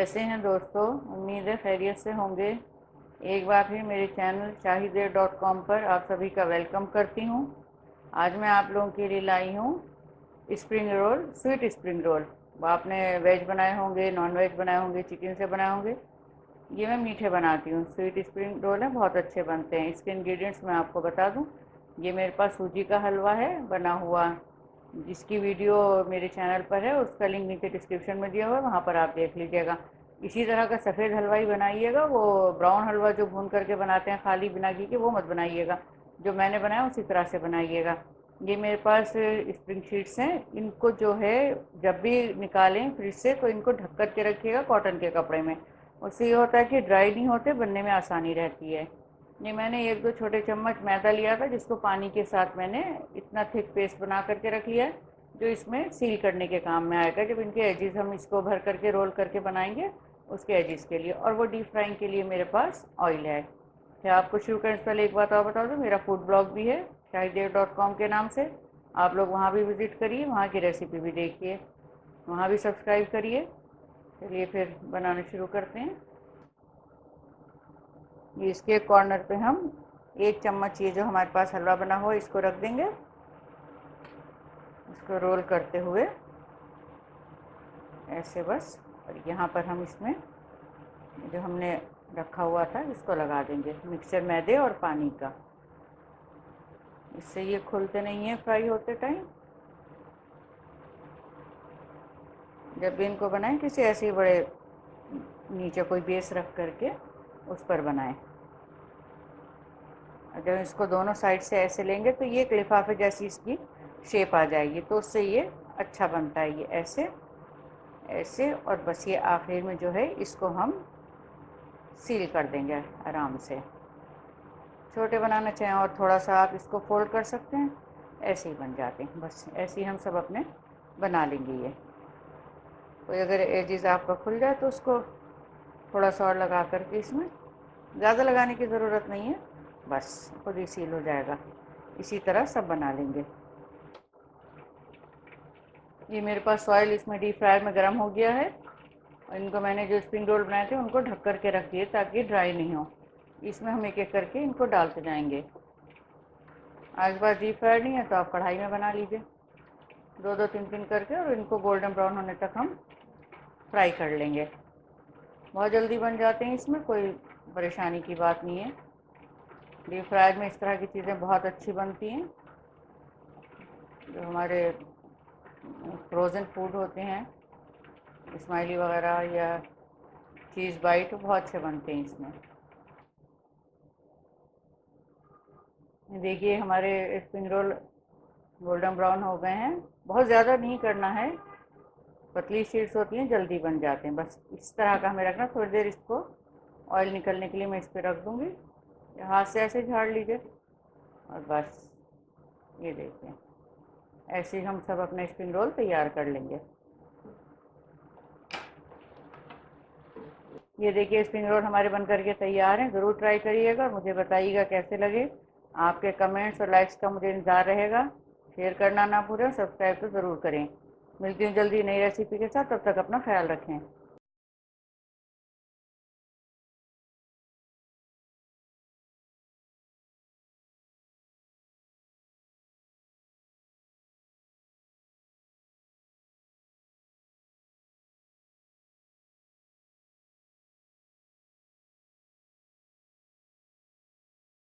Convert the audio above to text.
कैसे हैं दोस्तों। उम्मीद है खैरियत से होंगे। एक बार फिर मेरे चैनल shahider.com पर आप सभी का वेलकम करती हूँ। आज मैं आप लोगों के लिए लाई हूँ spring roll, sweet spring roll. वो आपने वेज बनाए होंगे, नॉन वेज बनाए होंगे, चिकन से बनाए होंगे। ये मैं मीठे बनाती हूँ। स्वीट स्प्रिंग रोल है, बहुत अच्छे बनते हैं। इसके इंग्रेडिएंट्स मैं आपको बता दूँ। ये मेरे पास सूजी का हलवा है बना हुआ, जिसकी वीडियो मेरे चैनल पर है। उसका लिंक नीचे डिस्क्रिप्शन में दिया हुआ है, वहाँ पर आप देख लीजिएगा। इसी तरह का सफ़ेद हलवा ही बनाइएगा। वो ब्राउन हलवा जो भून करके बनाते हैं खाली बिना घी के, वो मत बनाइएगा। जो मैंने बनाया उसी तरह से बनाइएगा। ये मेरे पास स्प्रिंग शीट्स हैं। इनको जो है जब भी निकालें फ्रिज से तो इनको ढक कर के रखिएगा कॉटन के कपड़े में। उससे ये होता है कि ड्राई नहीं होते, बनने में आसानी रहती है। ये मैंने 1-2 छोटे चम्मच मैदा लिया था, जिसको पानी के साथ मैंने इतना थिक पेस्ट बना करके रख लिया है, जो इसमें सील करने के काम में आएगा। जब इनके एजिस हम इसको भर करके रोल करके बनाएंगे, उसके एजिस के लिए। और वो डीप फ्राइंग के लिए मेरे पास ऑयल है। क्या आपको शुरू करने से पहले एक बात और बता दूँ, मेरा फूड ब्लॉग भी है shahider.com के नाम से। आप लोग वहाँ भी विज़िट करिए, वहाँ की रेसिपी भी देखिए, वहाँ भी सब्सक्राइब करिए। चलिए फिर बनाना शुरू करते हैं। ये इसके कॉर्नर पे हम 1 चम्मच ये जो हमारे पास हलवा बना हुआ है इसको रख देंगे। इसको रोल करते हुए ऐसे बस। और यहाँ पर हम इसमें जो हमने रखा हुआ था इसको लगा देंगे, मिक्सचर मैदे और पानी का। इससे ये खुलते नहीं है फ्राई होते टाइम। जब भी इनको बनाएं किसी ऐसे ही बड़े नीचे कोई बेस रख करके उस पर बनाएं। जब इसको दोनों साइड से ऐसे लेंगे तो ये एक लिफाफे जैसी इसकी शेप आ जाएगी, तो उससे ये अच्छा बनता है। ये ऐसे ऐसे, और बस ये आखिर में जो है इसको हम सील कर देंगे आराम से। छोटे बनाना चाहें और थोड़ा सा आप इसको फोल्ड कर सकते हैं, ऐसे ही बन जाते हैं। बस ऐसे ही हम सब अपने बना लेंगे। ये कोई अगर एजिस आपका खुल जाए तो उसको थोड़ा सा और लगा करके, इसमें ज़्यादा लगाने की ज़रूरत नहीं है, बस खुद ही सील हो जाएगा। इसी तरह सब बना लेंगे। ये मेरे पास ऑयल इसमें डीप फ्रायर में गर्म हो गया है, और इनको मैंने जो स्प्रिंग रोल बनाए थे उनको ढक कर के रख दिए ताकि ड्राई नहीं हो। इसमें हम एक एक करके इनको डालते जाएंगे। आज बार डीप फ्रायर नहीं है तो आप कढ़ाई में बना लीजिए, 2-2, 3-3 करके, और इनको गोल्डन ब्राउन होने तक हम फ्राई कर लेंगे। बहुत जल्दी बन जाते हैं, इसमें कोई परेशानी की बात नहीं है। डीप फ्राई में इस तरह की चीज़ें बहुत अच्छी बनती हैं। जो हमारे फ्रोज़न फूड होते हैं, स्माइली वगैरह या चीज़ बाइट, बहुत अच्छे बनते हैं इसमें। देखिए हमारे स्प्रिंग रोल गोल्डन ब्राउन हो गए हैं। बहुत ज़्यादा नहीं करना है, पतली शीट्स होती हैं, जल्दी बन जाते हैं। बस इस तरह का हमें रखना। थोड़ी देर इसको ऑयल निकलने के लिए मैं इस पर रख दूँगी। हाथ से ऐसे झाड़ लीजिए, और बस ये देखिए ऐसे ही हम सब अपने स्प्रिंग रोल तैयार कर लेंगे। ये देखिए स्प्रिंग रोल हमारे बन करके तैयार हैं। ज़रूर ट्राई करिएगा और मुझे बताइएगा कैसे लगे। आपके कमेंट्स और लाइक्स का मुझे इंतज़ार रहेगा। शेयर करना ना भूलें, सब्सक्राइब तो ज़रूर करें। मिलती हूँ जल्दी नई रेसिपी के साथ, तब तक अपना ख्याल रखें।